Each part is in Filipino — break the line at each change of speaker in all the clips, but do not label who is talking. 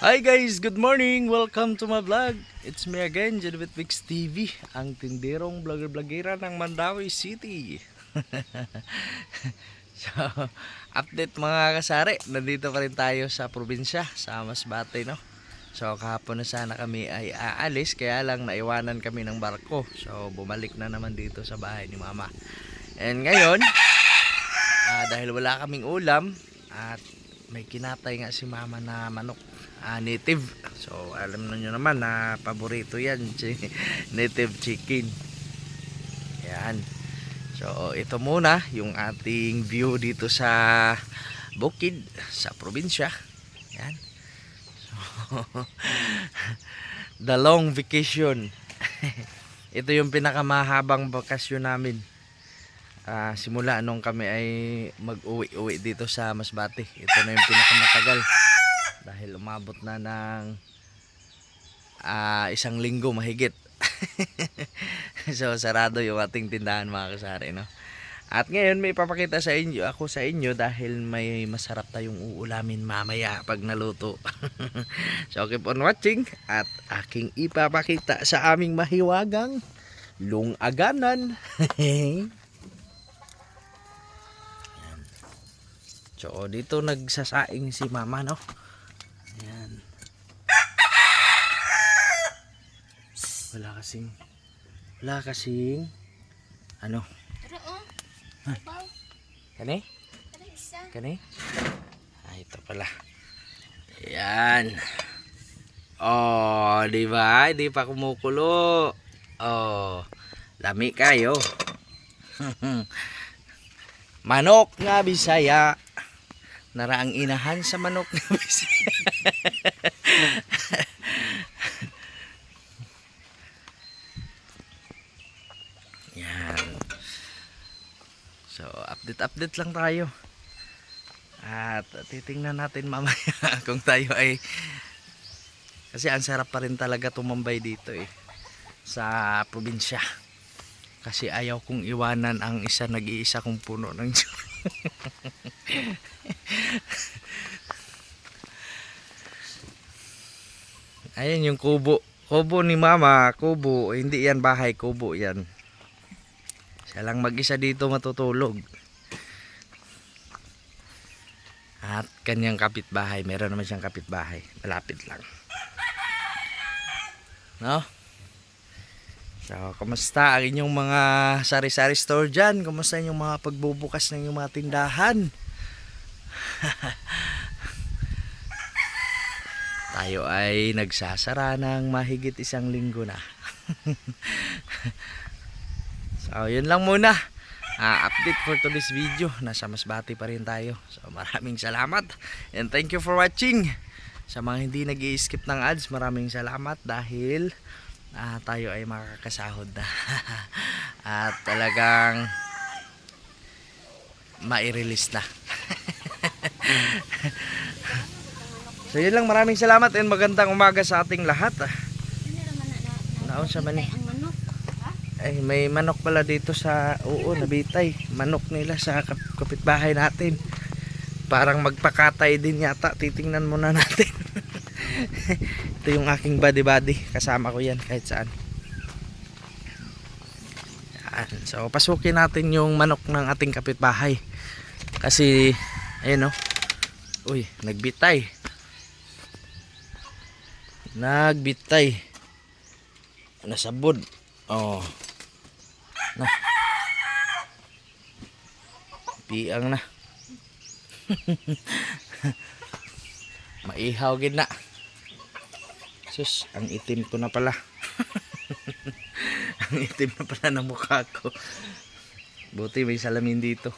Hi guys, good morning! Welcome to my vlog. It's me again, Janwit Mix TV, ang tinderong vlogger-vlogera ng Mandawi City. So, update mga kasari, nandito pa rin tayo sa probinsya, sa Masbate, no? So, kahapon na sana kami ay aalis, kaya lang naiwanan kami ng barko. So, bumalik na naman dito sa bahay ni Mama. And ngayon, dahil wala kaming ulam, at may kinatay nga si Mama na manok. Native. So alam niyo naman na paborito yan, native chicken. Yan. So ito muna yung ating view dito sa bukid, sa probinsya. Yan. So, the long vacation. Ito yung pinakamahabang bakasyon namin. Simula nung kami ay mag-uwi dito sa Masbate. Ito na yung pinakamatagal. Dahil umabot na ng 1 linggo mahigit. So sarado yung ating tindahan mga kasari, no? At ngayon may ipapakita ako sa inyo dahil may masarap tayong uulamin mamaya pag naluto. So keep on watching at aking ipapakita sa aming mahiwagang lungaganan. So dito nagsasaing si Mama, no? Ayan. Wala kasing ano? Kani? Kani? Ito pala. Ayan. Oh, di ba? Di pa kumukulo. Oh, lami kayo. Manok nga Bisaya. Naraang inahan sa manok nga Bisaya. Yan. So, update lang tayo. At titingnan natin mamaya kung tayo ay, kasi ang sarap pa rin talaga tumambay dito sa probinsya. Kasi ayaw kong iwanan ang nag-iisa kong puno ng Ayan yung kubo. Kubo ni Mama. Kubo. Hindi yan bahay. Kubo yan. Siya lang mag-isa dito matutulog. At kanyang kapitbahay. Meron naman siyang kapitbahay. Malapit lang. No? So, kumusta ang inyong mga sari-sari store dyan? Kumusta yung mga pagbubukas ng inyong mga tindahan? Tayo ay nagsasara ng mahigit 1 linggo na. So yun lang muna, update for today's video. Nasa Masbate pa rin tayo. So maraming salamat and thank you for watching. Sa mga hindi nag-i-skip ng ads, maraming salamat dahil tayo ay makakasahod na. At talagang mai-release na. So yun lang, maraming salamat and magandang umaga sa ating lahat. Naon sa mani. Ay, may manok pala dito sa nabitay. Manok nila sa kapitbahay natin. Parang magpakatay din yata. Titingnan muna natin. Ito yung aking body. Kasama ko yan kahit saan. Yan. So pasukin natin yung manok ng ating kapitbahay. Kasi ayun o. Uy, nagbitay. Nasabod. Oh. Na. Piang na. Maihaw gid na. Sus, ang itim ko na pala. Ang itim na pala ng mukha ko. Buti may salamin dito.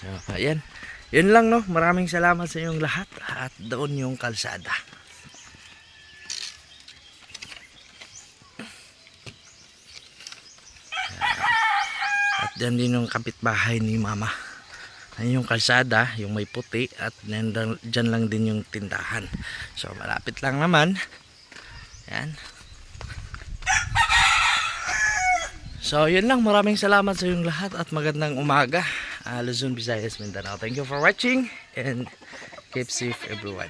So, ayan. Yun lang, no. Maraming salamat sa inyong lahat. At doon yung kalsada. At dyan din yung kapitbahay ni Mama. Ayan yung kalsada, yung may puti. At dyan lang din yung tindahan. So malapit lang naman. Ayan. So yun lang, maraming salamat sa inyong lahat. At magandang umaga. Luzon, Visayas, Mindanao. Thank you for watching and keep safe everyone.